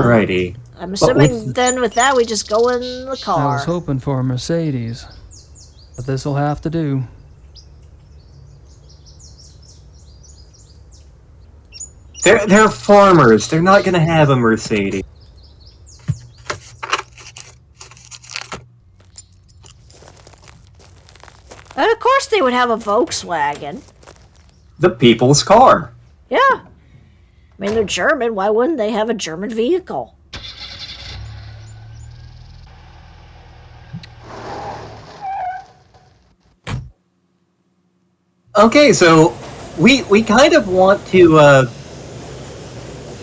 Alrighty. I'm assuming then with that we just go in the car. I was hoping for a Mercedes, but this'll have to do. They're farmers. They're not gonna have a Mercedes. And of course they would have a Volkswagen. The people's car. Yeah. I mean, they're German. Why wouldn't they have a German vehicle? Okay, so we kind of want to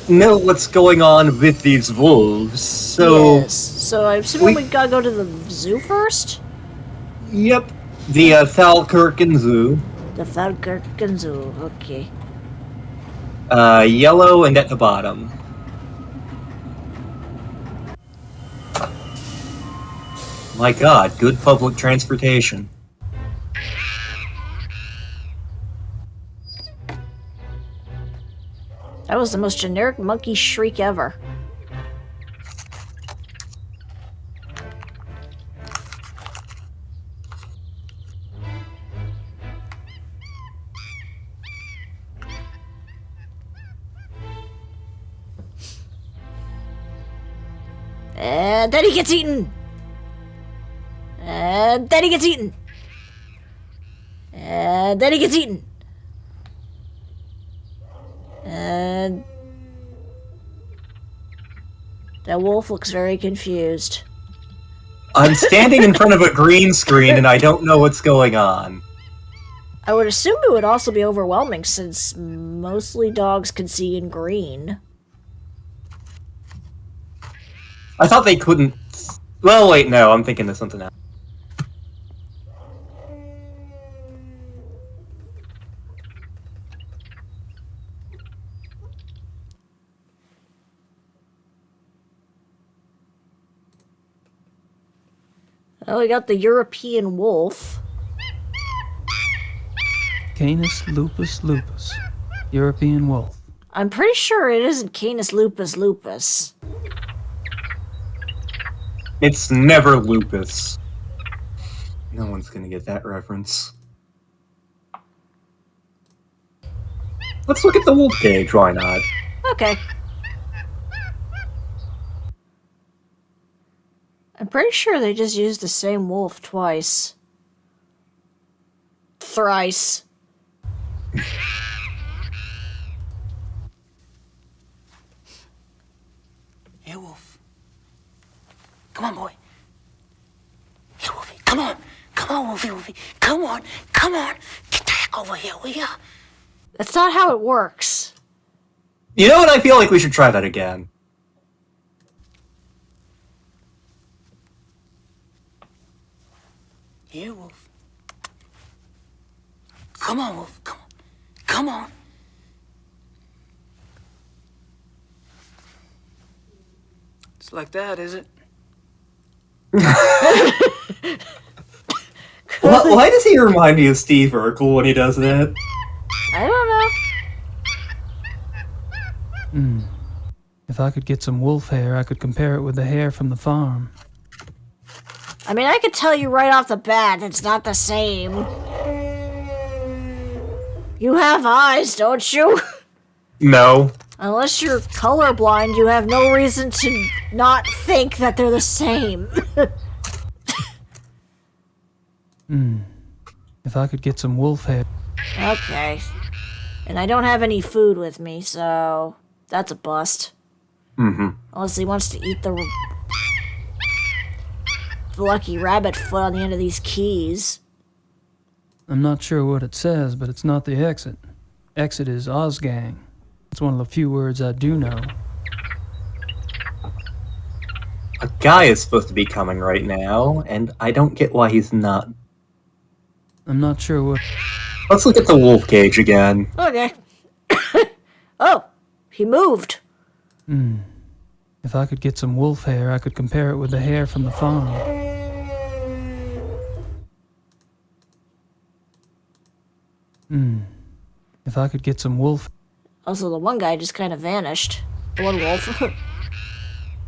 know what's going on with these wolves. So yes. So I'm assuming we gotta go to the zoo first? Yep. The Falkirken Zoo. The Falkirken Zoo, okay. Yellow and at the bottom. My god, good public transportation. That was the most generic monkey shriek ever. And then he gets eaten! And then he gets eaten! And then he gets eaten! And that wolf looks very confused. I'm standing in front of a green screen and I don't know what's going on. I would assume it would also be overwhelming since mostly dogs can see in green. I thought they couldn't... Well, wait, no, I'm thinking of something else. Oh, we got the European wolf. Canis lupus lupus. European wolf. I'm pretty sure it isn't Canis lupus lupus. It's never lupus. No one's gonna get that reference. Let's look at the wolf cage, why not? Okay. I'm pretty sure they just used the same wolf twice. Thrice. Here, Wolf. Come on, boy. Here, Wolfie. Come on. Come on, Wolfie, Wolfie. Come on. Come on. Get the heck over here, will ya? That's not how it works. You know what? I feel like we should try that again. Here, Wolf. Come on, Wolf. Come on. Come on. It's like that, is it? Why does he remind me of Steve Urkel when he does that? I don't know. If I could get some wolf hair, I could compare it with the hair from the farm. I mean, I could tell you right off the bat, it's not the same. You have eyes, don't you? No. Unless you're colorblind, you have no reason to not think that they're the same. If I could get some wolf hair. Okay. And I don't have any food with me, so that's a bust. Mm-hmm. Unless he wants to eat the lucky rabbit foot on the end of these keys. I'm not sure what it says, but it's not the exit. Exit is Ozgang. It's one of the few words I do know. A guy is supposed to be coming right now, and I don't get why he's not. I'm not sure what... Let's look at the wolf cage again. Okay. Oh, he moved. If I could get some wolf hair, I could compare it with the hair from the farm. If I could get some wolf... Also, the one guy just kind of vanished. The one wolf.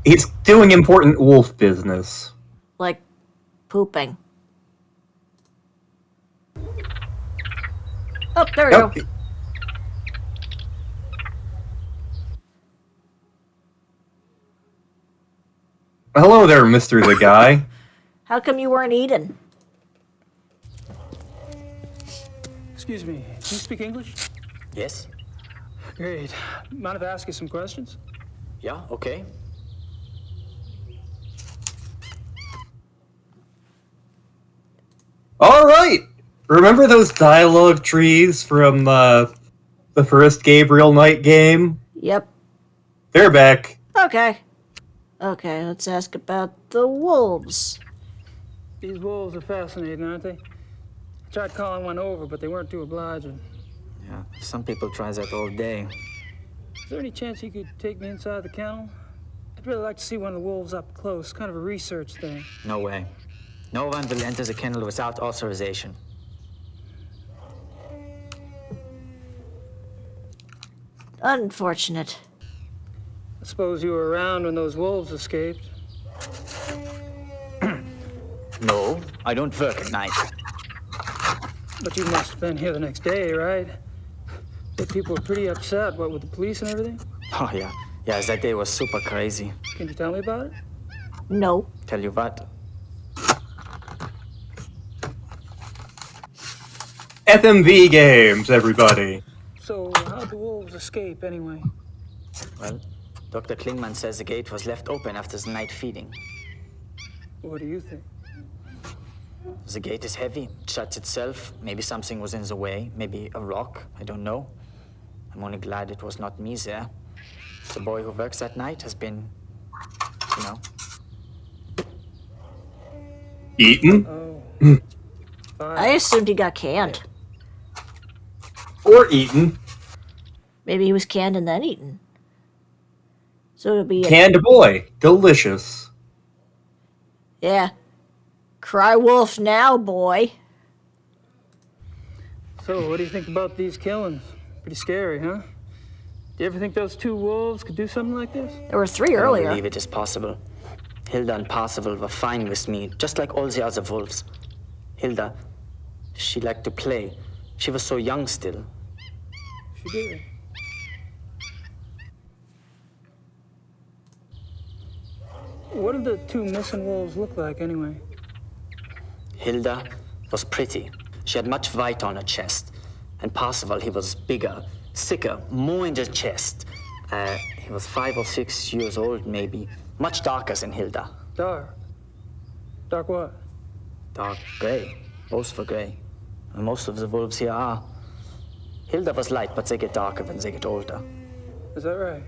He's doing important wolf business. Like pooping. Oh, there we Yep. go. Hello there, Mr. the Guy. How come you weren't eating? Excuse me, can you speak English? Yes? Great. Mind if I ask you some questions? Yeah, okay. Alright! Remember those dialogue trees from the first Gabriel Knight game? Yep. They're back. Okay. Okay, let's ask about the wolves. These wolves are fascinating, aren't they? I tried calling one over, but they weren't too obliging. Yeah, some people try that all day. Is there any chance you could take me inside the kennel? I'd really like to see one of the wolves up close, kind of a research thing. No way. No one will enter the kennel without authorization. Unfortunate. I suppose you were around when those wolves escaped. No, I don't work at night. But you must have been here the next day, right? The people were pretty upset, what, with the police and everything? Oh, yeah. Yeah, that day was super crazy. Can you tell me about it? No. Tell you what, FMV games, everybody. So, how'd the wolves escape, anyway? well, Dr. Klingman says the gate was left open after the night feeding. What do you think? The gate is heavy, it shuts itself. Maybe something was in the way, maybe a rock, I don't know. I'm only glad it was not me there. The boy who works that night has been, you know. Eaten? Oh. I assumed he got canned. Or eaten. Maybe he was canned and then eaten. So it'll be Canned boy. Delicious. yeah. Cry wolf now, boy. So, what do you think about these killings? Pretty scary, huh? Do you ever think those two wolves could do something like this? There were 3 I don't earlier. believe it is possible. Hilda and Parzival were fine with me, just like all the other wolves. Hilda, she liked to play. She was so young still. She did. What did the two missing wolves look like, anyway? Hilda was pretty. She had much white on her chest. And Parzival, he was bigger, thicker, more in the chest. He was 5 or 6 years old, maybe. Much darker than Hilda. Dark. Dark what? Dark gray. Both were gray. And most of the wolves here are. Hilda was light, but they get darker when they get older. Is that right?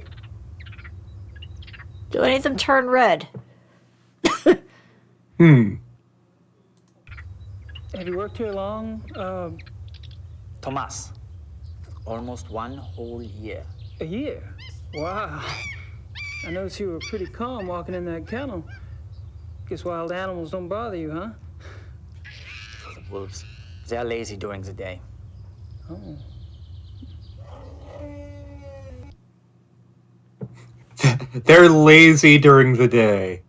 Do any of them turn red? Have you worked here long? Thomas, almost 1 whole year. A year? Wow. I noticed you were pretty calm walking in that kennel. Guess wild animals don't bother you, huh? The wolves, they are lazy during the day. Oh. They're lazy during the day.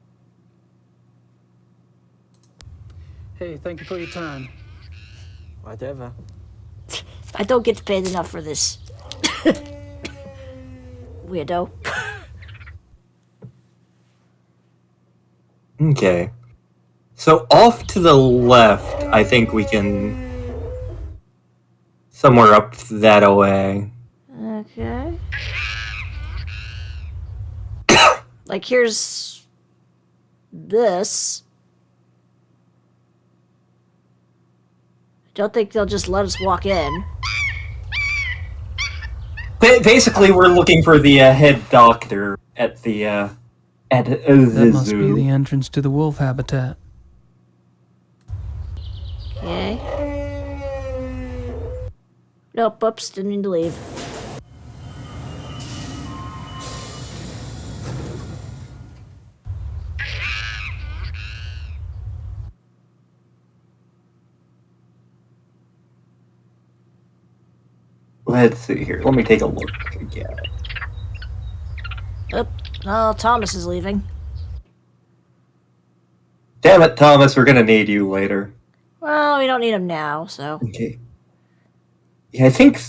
Hey, thank you for your time. Whatever. I don't get paid enough for this. Weirdo. Okay. So off to the left, I think we can... somewhere up that way. Okay. Like, here's this. Don't think they'll just let us walk in. Basically, we're looking for the head doctor at the That must be zoo. the entrance to the wolf habitat. Okay. Nope, oops, didn't mean to leave. Let's see here. Let me take a look again. Oop, Oh, Thomas is leaving. Damn it, Thomas, we're gonna need you later. Well, we don't need him now, so. Okay. Yeah, I think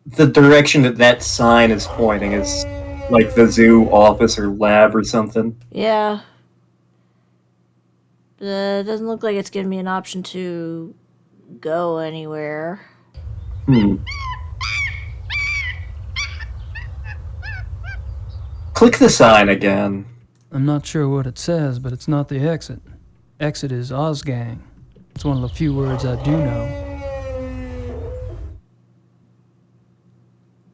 the direction that sign is pointing is like the zoo office or lab or something. Yeah. It doesn't look like it's giving me an option to go anywhere. Click the sign again. I'm not sure what it says, but it's not the exit. Exit is Ozgang. It's one of the few words I do know.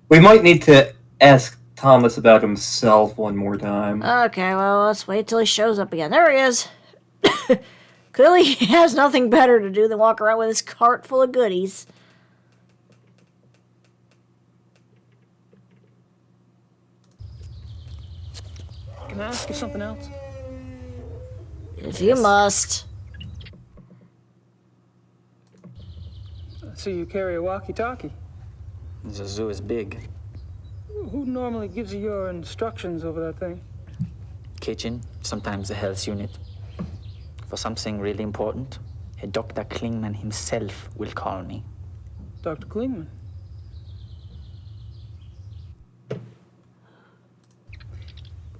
We might need to ask Thomas about himself one more time. Okay, well, let's wait till he shows up again. There he is. Clearly he has nothing better to do than walk around with his cart full of goodies. Can I ask you something else? If you must. So you carry a walkie-talkie. The zoo is big. Who normally gives you your instructions over that thing? Kitchen, sometimes the health unit. For something really important, a Dr. Klingman himself will call me. Dr. Klingman.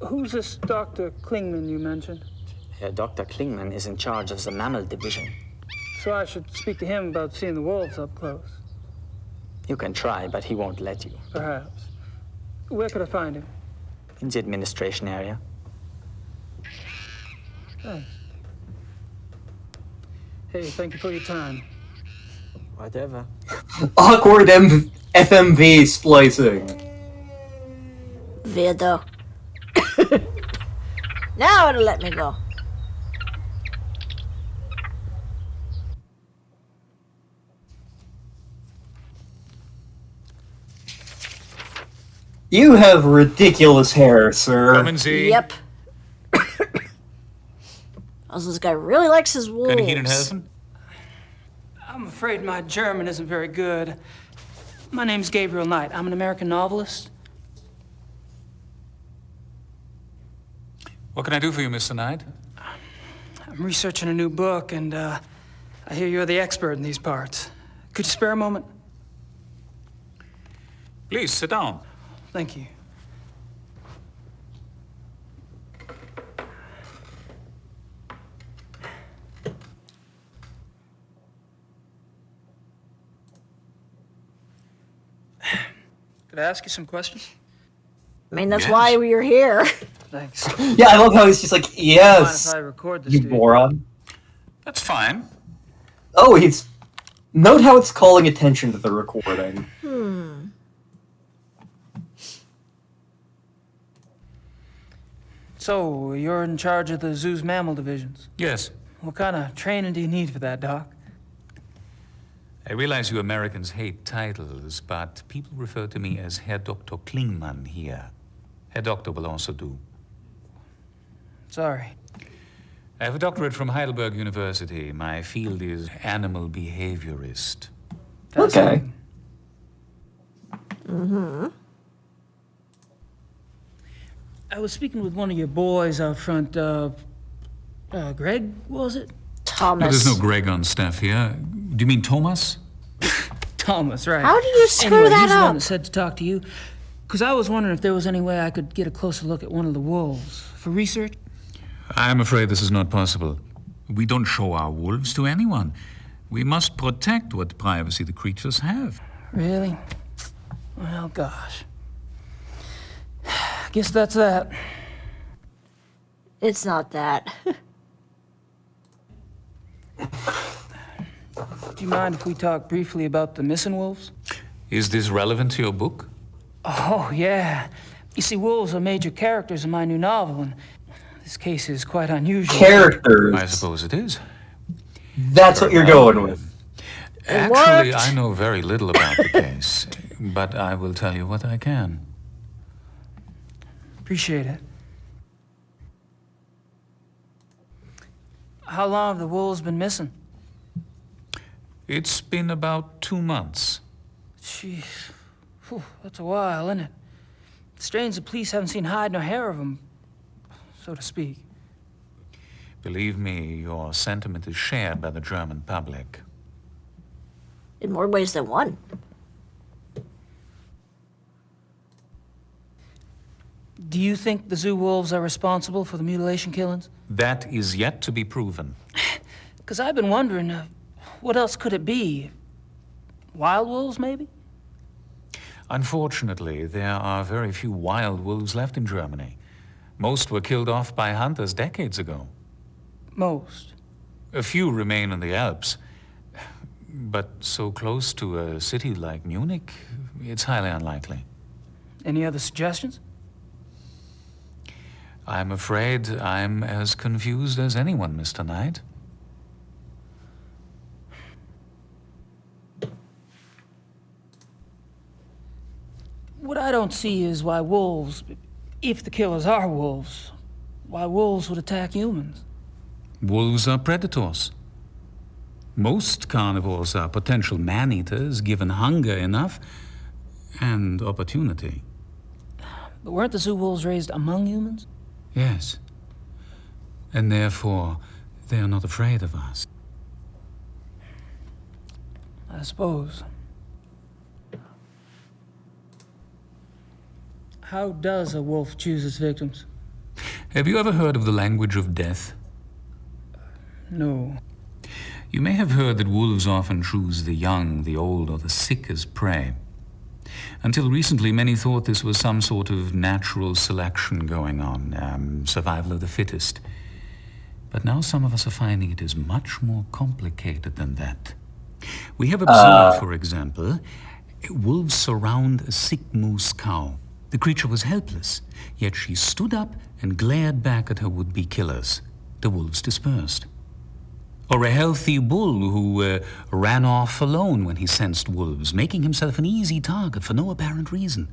Who's this Dr. Klingman you mentioned? Dr. Klingman is in charge of the mammal division. So I should speak to him about seeing the wolves up close. You can try, but he won't let you. Perhaps. Where could I find him? In the administration area. Thanks. Hey, thank you for your time. Whatever. Awkward FMV splicing. Weirdo. Now it'll let me go. You have ridiculous hair, sir. Come and see. Yep. Also, this guy really likes his wolves. Can Ihnen helfen? I'm afraid my German isn't very good. My name's Gabriel Knight. I'm an American novelist. What can I do for you, Mr. Knight? I'm researching a new book, and I hear you're the expert in these parts. Could you spare a moment? Please, sit down. Thank you. Could I ask you some questions? I mean, that's Yes. why we're here. Thanks. Yeah, I love how he's just like, Mind yes, if I record this, you dude? moron. That's fine. Oh, he's... Note how it's calling attention to the recording. So, you're in charge of the zoo's mammal divisions. Yes. What kind of training do you need for that, Doc? I realize you Americans hate titles, but people refer to me as Herr Dr. Klingman here. Herr Doctor will also do. Sorry. I have a doctorate from Heidelberg University. My field is animal behaviorist. Okay. I was speaking with one of your boys out front, Greg, was it? Thomas. No, there's no Greg on staff here. Do you mean Thomas? Thomas, right. How do you screw anyway, that he's the one up? that said to talk to you. Because I was wondering if there was any way I could get a closer look at one of the wolves for research. I'm afraid this is not possible. We don't show our wolves to anyone. We must protect what privacy the creatures have. Really? Well, gosh. Guess that's that. It's not that. Do you mind if we talk briefly about the missing wolves? Is this relevant to your book? Oh, yeah. You see, wolves are major characters in my new novel, and this case is quite unusual. Characters. I suppose it is. That's what you're going with. Actually, worked. I know very little about the case, but I will tell you what I can. Appreciate it. How long have the wolves been missing? It's been about 2 months. Jeez. Whew, that's a while, isn't it? Strange the police haven't seen hide nor hair of him, so to speak. Believe me, your sentiment is shared by the German public. In more ways than one. Do you think the zoo wolves are responsible for the mutilation killings? That is yet to be proven. Because I've been wondering, what else could it be? Wild wolves, maybe? Unfortunately, there are very few wild wolves left in Germany. Most were killed off by hunters decades ago. Most. A few remain in the Alps. But so close to a city like Munich, it's highly unlikely. Any other suggestions? I'm afraid I'm as confused as anyone, Mr. Knight. What I don't see is why wolves, if the killers are wolves, why wolves would attack humans. Wolves are predators. Most carnivores are potential man-eaters given hunger enough and opportunity. But weren't the zoo wolves raised among humans? Yes. And therefore, they are not afraid of us. I suppose. How does a wolf choose its victims? Have you ever heard of the language of death? No. You may have heard that wolves often choose the young, the old, or the sick as prey. Until recently, many thought this was some sort of natural selection going on, survival of the fittest. But now some of us are finding it is much more complicated than that. We have observed, for example, wolves surround a sick moose cow. The creature was helpless, yet she stood up and glared back at her would-be killers. The wolves dispersed. Or a healthy bull who ran off alone when he sensed wolves, making himself an easy target for no apparent reason.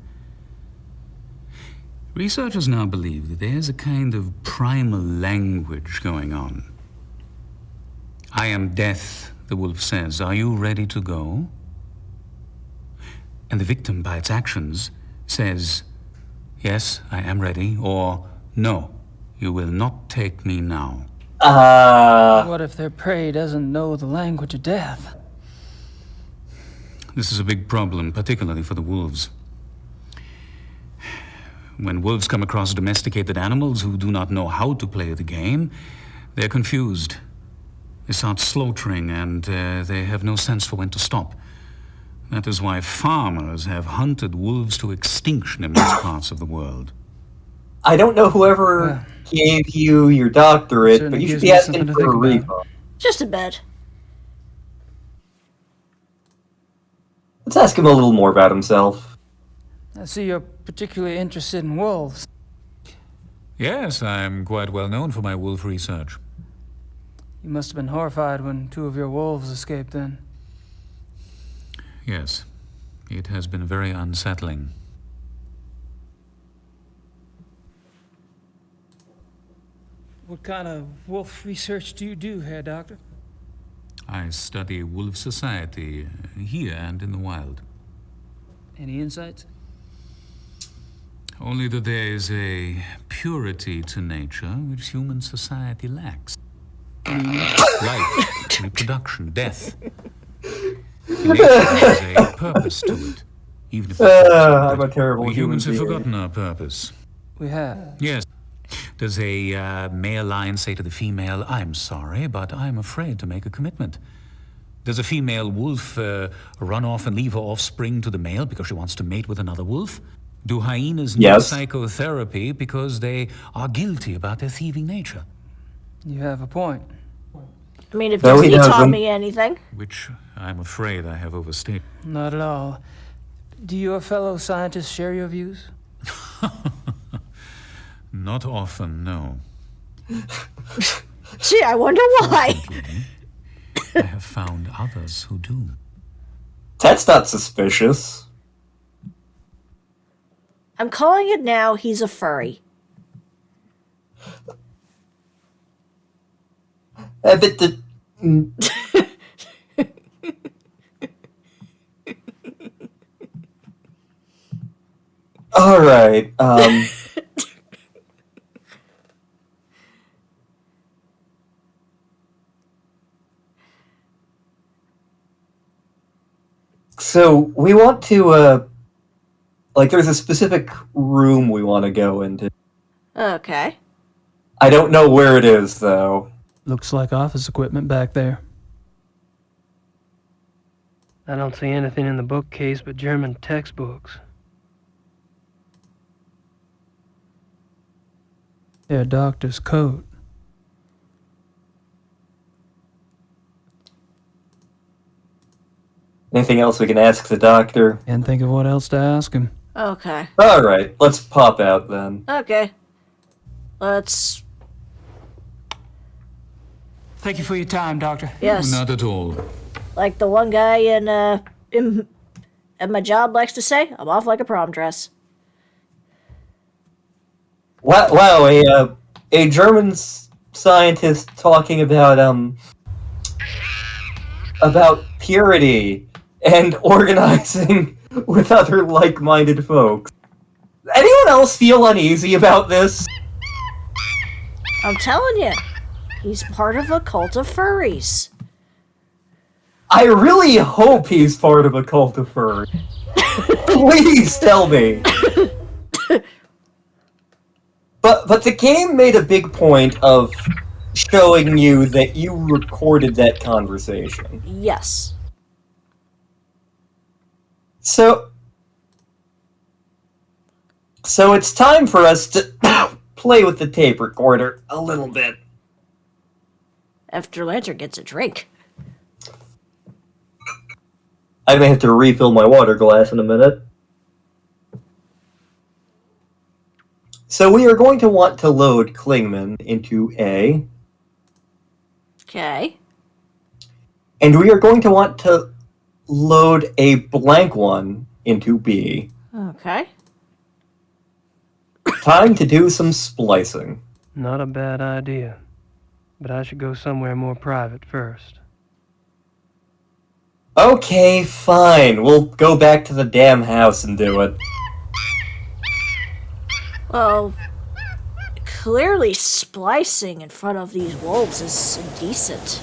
Researchers now believe that there's a kind of primal language going on. I am death, the wolf says. Are you ready to go? And the victim, by its actions, says, yes, I am ready, or no, you will not take me now. What if their prey doesn't know the language of death? This is a big problem, particularly for the wolves. When wolves come across domesticated animals who do not know how to play the game, they're confused. They start slaughtering and they have no sense for when to stop. That is why farmers have hunted wolves to extinction in most parts of the world. I don't know whoever gave you your doctorate, but Certainly you should gives be me asking something to for a think about. refund. Just a bit. Let's ask him a little more about himself. I see you're particularly interested in wolves. Yes, I'm quite well known for my wolf research. You must have been horrified when 2 of your wolves escaped then. Yes, it has been very unsettling. What kind of wolf research do you do, Herr Doctor? I study wolf society here and in the wild. Any insights? Only that there is a purity to nature which human society lacks. Life, reproduction, death. Nature has a purpose to it. Even if I'm a terrible we humans have human being. forgotten our purpose. We have. Yes. Does a male lion say to the female, I'm sorry, but I'm afraid to make a commitment? Does a female wolf run off and leave her offspring to the male because she wants to mate with another wolf? Do hyenas need Yes. psychotherapy because they are guilty about their thieving nature? You have a point. I mean, if No, he Disney taught doesn't. me anything. Which I'm afraid I have overstated. Not at all. Do your fellow scientists share your views? Not often, no. Gee, I wonder why. I have found others who do. That's not suspicious. I'm calling it now. He's a furry. But the... Alright, so we want to, like, there's a specific room we want to go into. Okay. I don't know where it is, though. Looks like office equipment back there. I don't see anything in the bookcase but German textbooks. Yeah, doctor's coat. Anything else we can ask the doctor? Can't think of what else to ask him. Okay. Alright, let's pop out then. Okay. Let's... Thank you for your time, Doctor. Yes. Not at all. Like the one guy at my job likes to say, I'm off like a prom dress. Wow, a German scientist talking about purity and organizing with other like-minded folks. Anyone else feel uneasy about this? I'm telling you, he's part of a cult of furries. I really hope he's part of a cult of furry. Please tell me. But the game made a big point of showing you that you recorded that conversation. Yes. So it's time for us to play with the tape recorder a little bit. After Lantern gets a drink. I may have to refill my water glass in a minute. So we are going to want to load Klingman into A, Okay. and we are going to want to load a blank one into B. Okay. Time to do some splicing. Not a bad idea. But I should go somewhere more private first. Okay, fine. We'll go back to the damn house and do it. Well, clearly splicing in front of these wolves is indecent.